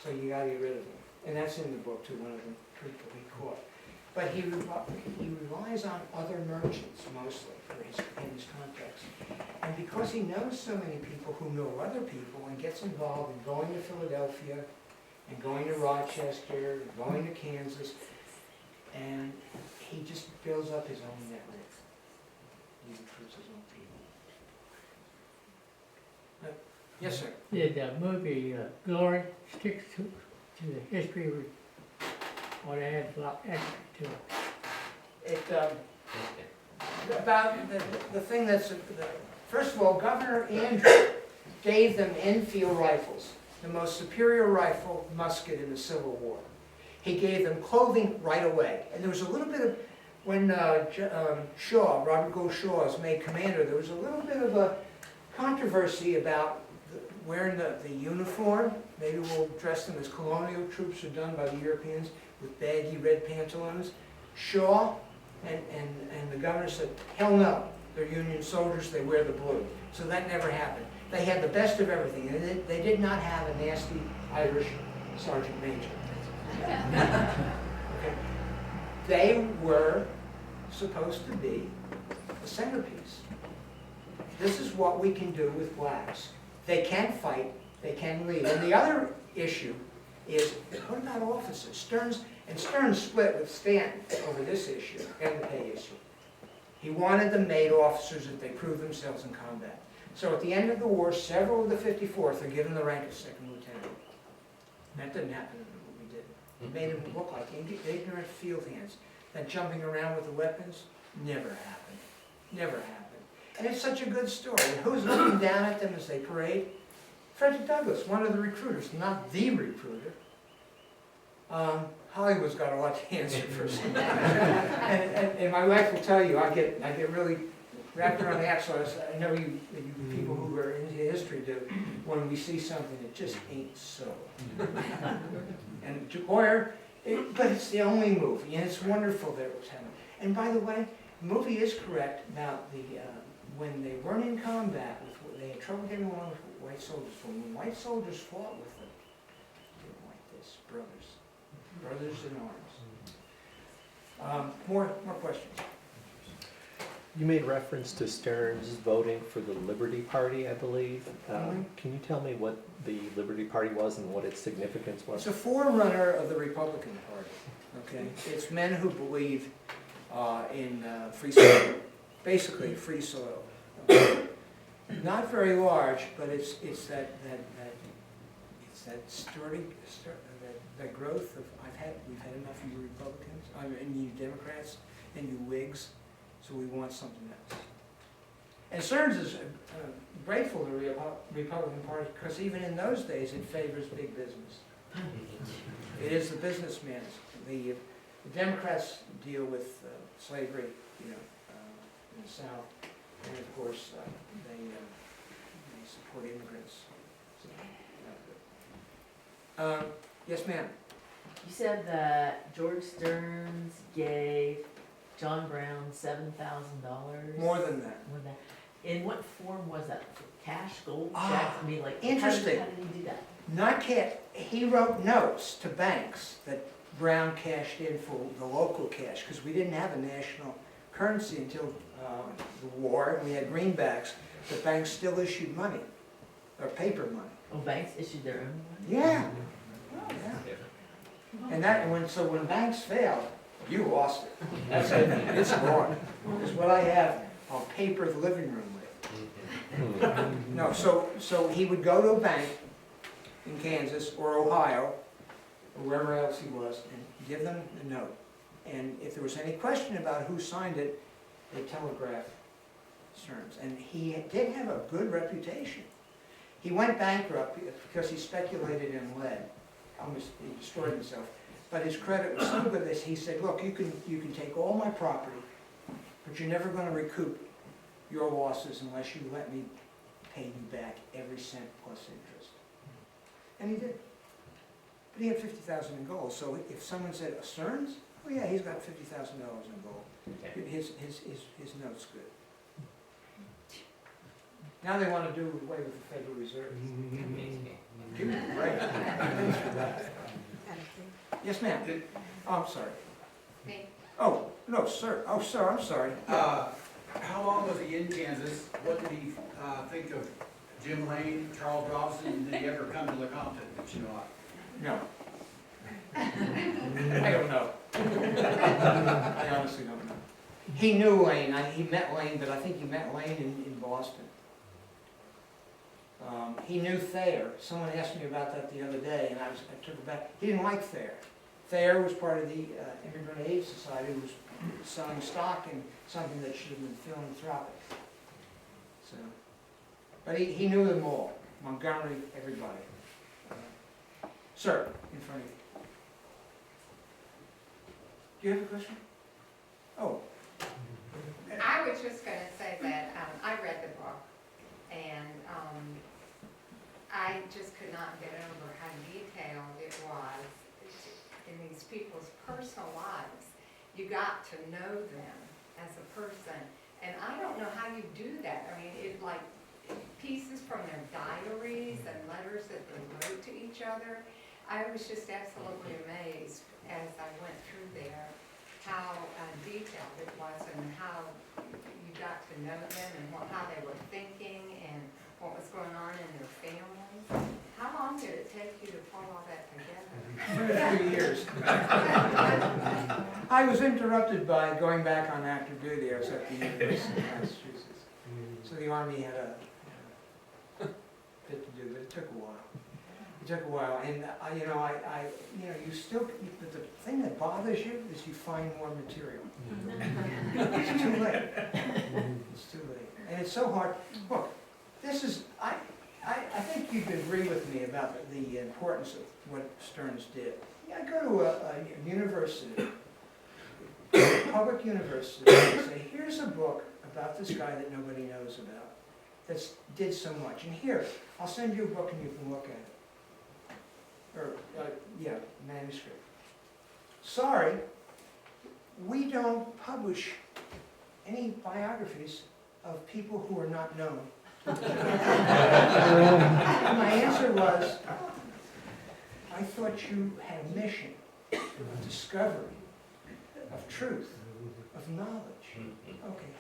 B: so you got to get rid of him. And that's in the book too, one of the people he caught. But he relies on other merchants mostly for his contacts. And because he knows so many people who know other people and gets involved in going to Philadelphia and going to Rochester and going to Kansas, and he just builds up his own network. He recruits his own people. Yes, sir.
E: Did the movie Glory stick to the history, or it adds a lot extra to it?
B: About the thing that's, first of all, Governor Andrew gave them Enfield rifles, the most superior rifle musket in the Civil War. He gave them clothing right away. And there was a little bit of, when Shaw, Robert Gould Shaw, was made commander, there was a little bit of a controversy about wearing the uniform. Maybe we'll dress them as colonial troops are done by the Europeans with baggy red pantaloons. Shaw and the governor said, hell no, they're Union soldiers, they wear the blue. So that never happened. They had the best of everything, and they did not have a nasty Irish sergeant major. Okay. They were supposed to be the centerpiece. This is what we can do with blacks. They can fight, they can lead. And the other issue is, what about officers? Stearns split with Stanton over this issue and the pay issue. He wanted them made officers if they proved themselves in combat. So at the end of the war, several of the 54th are given the rank of second lieutenant. That didn't happen in the movie, did it? It made them look like ignorant field hands. That jumping around with the weapons never happened. Never happened. And it's such a good story. And who's looking down at them as they parade? Frederick Douglass, one of the recruiters, not the recruiter. Hollywood's got a lot to answer for. and my wife will tell you, I get really wrapped around the axle. I know you people who are into history do. When we see something that just ain't so. And Boyer, but it's the only movie, and it's wonderful that it was happening. And by the way, the movie is correct about the when they weren't in combat, they had trouble getting along with white soldiers. When white soldiers fought with them, they were like this, brothers in arms. More questions.
F: You made reference to Stearns voting for the Liberty Party, I believe. Can you tell me what the Liberty Party was and what its significance was?
B: It's a forerunner of the Republican Party. Okay, it's men who believe in free soil, basically free soil. Not very large, but it's that sturdy, that growth of we've had enough of you Republicans, and you Democrats, and you Whigs. So we want something else. And Stearns is grateful to the Republican Party because even in those days it favors big business. It is the businessman. The Democrats deal with slavery, in the South, and of course they support immigrants. So, yes, ma'am.
G: You said that George Stearns gave John Brown $7,000.
B: More than that.
G: More than that. In what form was that? cash gold
B: Ah,
G: checks? I mean, like,
B: interesting.
G: How did he do that?
B: Not he wrote notes to banks that Brown cashed in for the local cash, because we didn't have a national currency until the war, and we had greenbacks. The banks still issued money, or paper money.
G: Oh, banks issued their own money?
B: Yeah. And so when banks failed, you lost it. That's it, it's gone. It's what I have on paper the living room with. No, so he would go to a bank in Kansas or Ohio, or wherever else he was, and give them the note. And if there was any question about who signed it, they'd telegraph Stearns. And he did have a good reputation. He went bankrupt because he speculated in lead. He destroyed himself. But his credit was so good that he said, look, you can take all my property, but you're never going to recoup your losses unless you let me pay you back every cent plus interest. And he did. But he had $50,000 in gold. So if someone said, Stearns? Oh yeah, he's got $50,000 in gold. His note's good. Now they want to do away with the Federal Reserve. Right. Thanks for that. Yes, ma'am. Oh, I'm sorry.
H: Me.
B: Oh, no, sir. Oh, sir, I'm sorry.
I: How long was he in Kansas? What did he think of Jim Lane, Charles Robinson? Did he ever come to Lecompton? Did you know?
B: No. I don't know. I honestly don't know. He knew Lane. He met Lane, but I think he met Lane in Boston. He knew Thayer. Someone asked me about that the other day, and I took it back. He didn't like Thayer. Thayer was part of the Immigrant Aid Society, who was selling stock in something that should have been philanthropic. So, but he knew them all. Montgomery, everybody. Sir, in front of you. Do you have a question? Oh.
H: I was just going to say that I read the book, and I just could not get over how detailed it was in these people's personal lives. You got to know them as a person, and I don't know how you do that. I mean, it like pieces from their diaries and letters that they wrote to each other. I was just absolutely amazed as I went through there how detailed it was and how you got to know them and how they were thinking and what was going on in their families. How long did it take you to pull all that together?
B: 3 years. I was interrupted by going back on active duty. I was at the University of Massachusetts. So the Army had a bit to do, but it took a while. It took a while, and but the thing that bothers you is you find more material. It's too late. It's too late, and it's so hard. Look, this is I think you'd agree with me about the importance of what Stearns did. I go to a university, a public university, and say, here's a book about this guy that nobody knows about, that did so much. And here, I'll send you a book and you can look at it. Or, manuscript. Sorry, we don't publish any biographies of people who are not known. And my answer was, I thought you had a mission of discovery, of truth, of knowledge. Okay,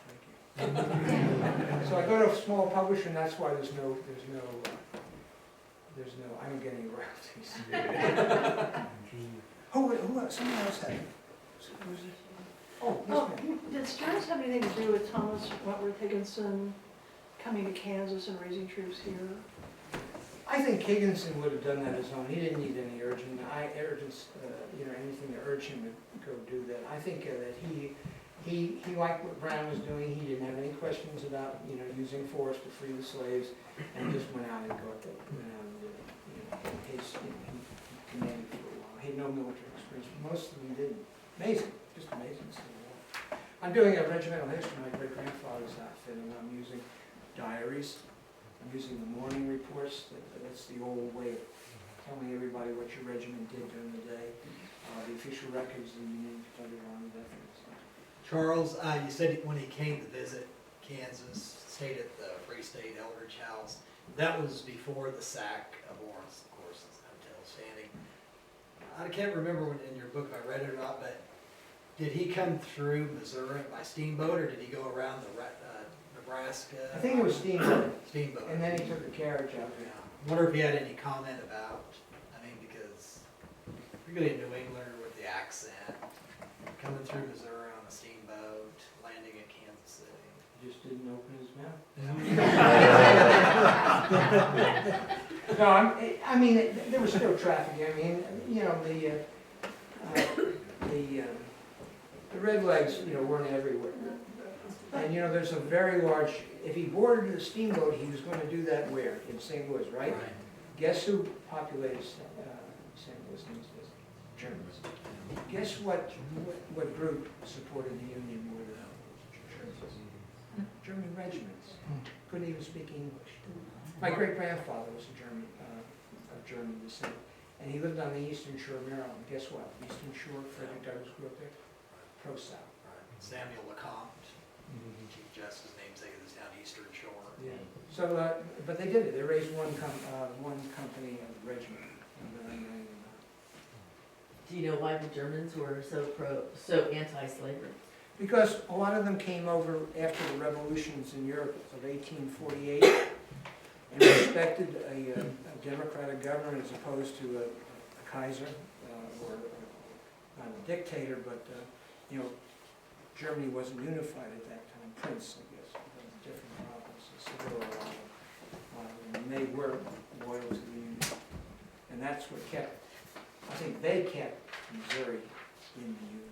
B: thank you. So I go to a small publisher, and that's why there's no, I don't get any royalties. Who else? Someone else had it. Oh, yes,
D: Oh,
B: ma'am.
D: did Stearns have anything to do with Thomas Wentworth Higginson coming to Kansas and raising troops here?
B: I think Higginson would have done that his own. He didn't need any anything to urge him to go do that. I think that he liked what Brown was doing. He didn't have any questions about using force to free the slaves, and just went out and did it. He commanded for a while. He had no military experience. Most of them didn't. Amazing, just amazing. I'm doing a regimental history of my great-grandfather's outfit, and I'm using diaries. I'm using the morning reports. That's the old way of telling everybody what your regiment did during the day. The official records, the Union Confederate Army veterans.
A: Charles, you said when he came to visit Kansas, stayed at the Free State Eldridge House. That was before the sack of Lawrence, of course, this hotel standing. I can't remember when in your book if I read it or not, but did he come through Missouri by steamboat, or did he go around the Nebraska?
B: I think it was steamboat,
A: Steamboat.
B: and then he took a carriage out
A: Yeah.
B: there.
A: I wonder if he had any comment about, I mean, because particularly in New England with the accent, coming through Missouri on a steamboat, landing in Kansas City.
B: He just didn't open his mouth.
A: Yeah.
B: No, I mean, there was still traffic. I mean, you know, the redlegs, you know, weren't everywhere. And, you know, there's a very large, if he boarded the steamboat, he was going to do that where? In St. Louis, right? Guess who populated St. Louis these days? Germans. Guess what group supported the Union more than Germans? German regiments. Couldn't even speak English. My great-grandfather was a German, of German descent, and he lived on the eastern shore of Maryland. Guess what? Eastern shore, Frederick Douglass grew up there. Pro-South.
A: Samuel LeCompte, Chief Justice, namesake of this town, Eastern Shore.
B: Yeah. So, but they did it. They raised one company of the regiment.
G: Do you know why the Germans were so anti-slavery?
B: Because a lot of them came over after the revolutions in Europe of 1848 and respected a democratic government as opposed to a Kaiser or not a dictator, but you know, Germany wasn't unified at that time. Prince, I guess, different provinces. So there were a lot of them, and they were loyal to the Union, and that's what kept. I think they kept Missouri in the Union.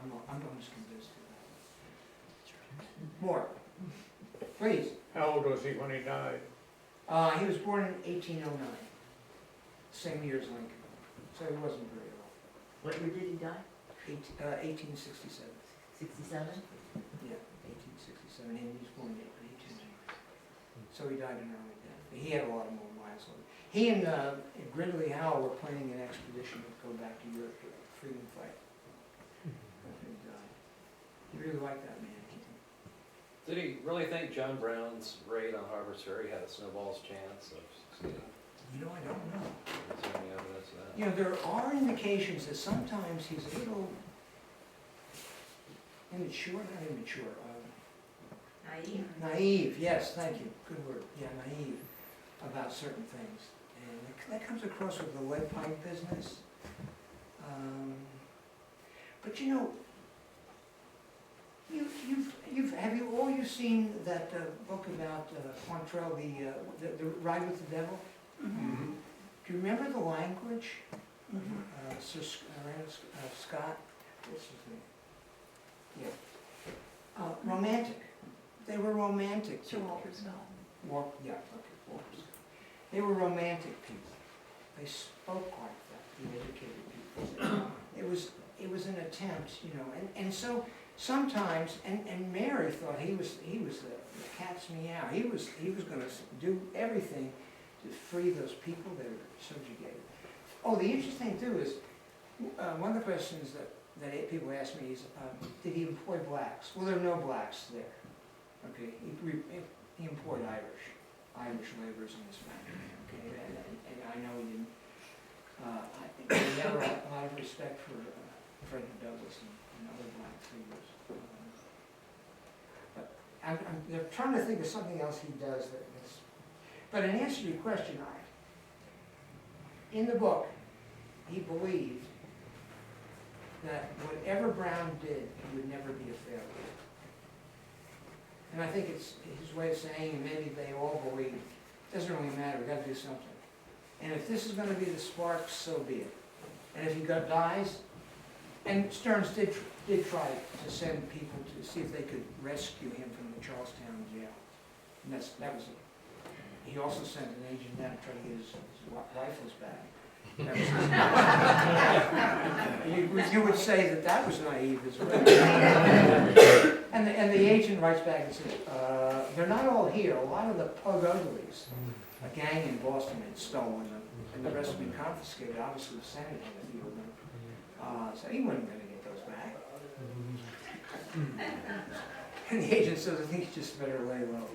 B: I'm almost convinced of that. More, please.
C: How old was he when he died?
B: He was born in 1809, same year as Lincoln, so he wasn't very old.
G: What year did he die?
B: 1867.
G: 67?
B: Yeah, 1867, and he was born in 1890. So he died in early death. He had a lot more miles on him. He and Gridley Howe were planning an expedition to go back to Europe to freedom fight. And, he really liked that man.
J: Did he really think John Brown's raid on Harpers Ferry had a snowball's chance of succeeding?
B: You know, I don't know.
J: Is there any evidence of that?
B: You know, there are indications that sometimes he's a little immature, not immature,
H: Naive.
B: naive, yes, thank you, good word, yeah, naive about certain things. And that comes across with the lead pipe business. But you know, have you seen that book about Quantrell, the Ride with the Devil?
D: Mm-hmm.
B: Do you remember the language?
D: Mm-hmm.
B: Sir Scott, what's his name? Yeah. Romantic. They were romantic.
D: Sir Walter Scott.
B: Yeah, okay, Walter Scott. They were romantic people. They spoke like that, the educated people. It was an attempt, you know, and so sometimes, and Mary thought he was the cat's meow. He was going to do everything to free those people that were subjugated. Oh, the interesting thing too is one of the questions that people ask me is, did he employ blacks? Well, there are no blacks there. Okay, he employed Irish laborers in this factory. Okay, and I know he didn't. I have a lot of respect for Frederick Douglass and other black figures. But they're trying to think of something else he does that is. But in answer to your question, in the book, he believed that whatever Brown did, he would never be a failure. And I think it's his way of saying, and maybe they all believe, it doesn't really matter, we've got to do something. And if this is going to be the spark, so be it. And if he dies, and Stearns did try to send people to see if they could rescue him from the Charlestown jail. And that was it. He also sent an agent down to try to get his rifles back. You would say that was naive as well. And the agent writes back and says, they're not all here. A lot of the Pug Uglies, a gang in Boston, had stolen them, and the rest have been confiscated. Obviously, the Senate had a few of them. So he wasn't going to get those back. And the agent says, I think you just better lay low.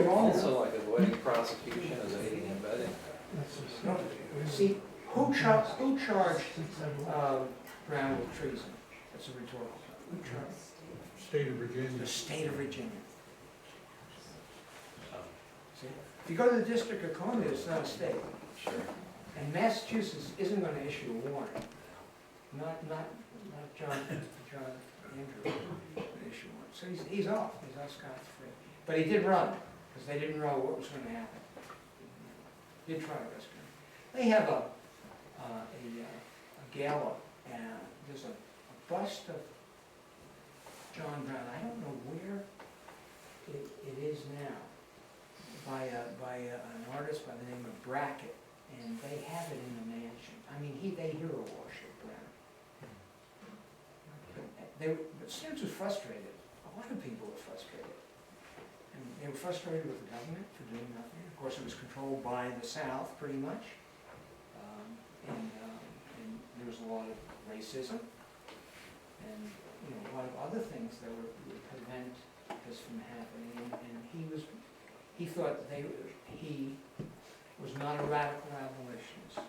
J: Also like avoiding prosecution as aiding and abetting.
B: No, see, who charged Brown with treason? That's a rhetorical. Who charged?
C: State of Virginia.
B: The state of Virginia. See, if you go to the District of Columbia, it's not a state.
J: Sure.
B: And Massachusetts isn't going to issue a warrant. Not John Andrew will issue one. So he's off. He's off scot-free. But he did run, because they didn't know what was going to happen. He did try to rescue him. They have a gala, and there's a bust of John Brown. I don't know where it is now, by an artist by the name of Brackett, and they have it in the mansion. I mean, they hero worship Brown. But Stearns was frustrated. A lot of people were frustrated. And they were frustrated with the government for doing nothing. Of course, it was controlled by the South, pretty much. And there was a lot of racism and a lot of other things that would prevent this from happening. And he thought he was not a radical abolitionist,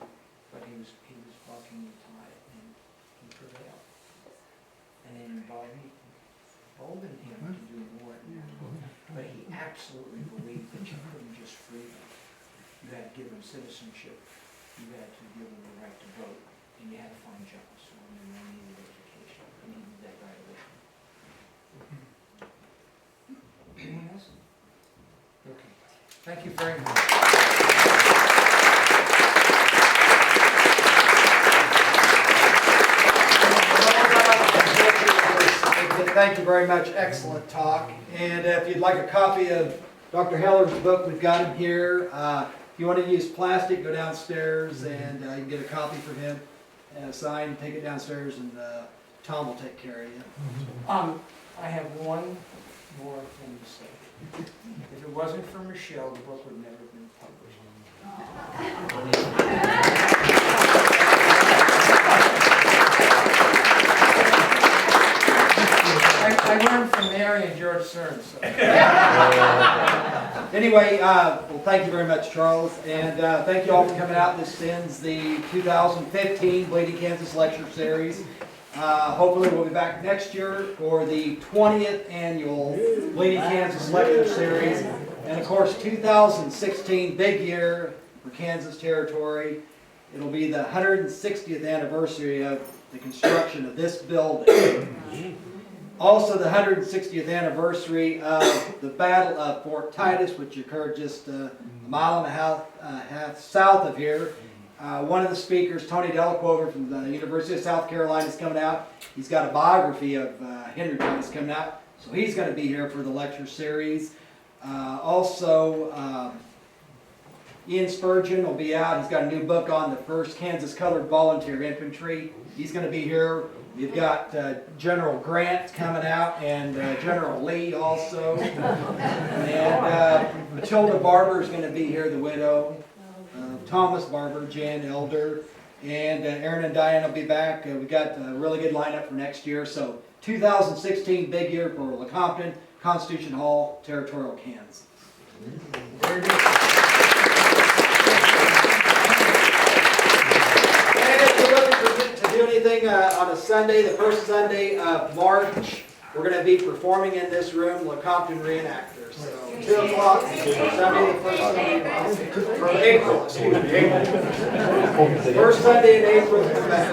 B: but he was bucking the tide, and he prevailed. And it emboldened him to do more. But he absolutely believed that you couldn't just free them. You had to give them citizenship. You had to give them the right to vote, and you had to find jobs for them, and they needed education. They needed that right away. Anyone else? Okay. Thank you very much.
A: Thank you very much. Excellent talk. And if you'd like a copy of Dr. Heller's book, we've got him here. If you want to use plastic, go downstairs and you can get a copy from him and a sign, take it downstairs, and Tom will take care of you.
B: I have one more thing to say. If it wasn't for Michelle, the book would never have been published. I learned from Mary and George Stearns. So.
A: Anyway, well, thank you very much, Charles, and thank you all for coming out. This ends the 2015 Bleeding Kansas Lecture Series. Hopefully we'll be back next year for the 20th annual Bleeding Kansas Lecture Series. And of course, 2016, big year for Kansas Territory. It'll be the 160th anniversary of the construction of this building. Also the 160th anniversary of the Battle of Fort Titus, which occurred just a mile and a half south of here. One of the speakers, Tony Delaquover from the University of South Carolina, is coming out. He's got a biography of Henry Titus coming out, so he's going to be here for the lecture series. Also, Ian Spurgeon will be out. He's got a new book on the 1st Kansas Colored Volunteer Infantry. He's going to be here. You've got General Grant coming out, and General Lee also. And Matilda Barber is going to be here, the widow. Thomas Barber, Jan Elder, and Aaron and Diane will be back. We got a really good lineup for next year. So 2016, big year for Lecompton, Constitution Hall, Territorial Kansas. Very good. And if you're looking to do anything on a Sunday, the first Sunday of March, we're going to be performing in this room, Lecompton Reenactors. So 2 o'clock, Sunday, the first Sunday of March, or April, excuse me, April. First Sunday in April, come back.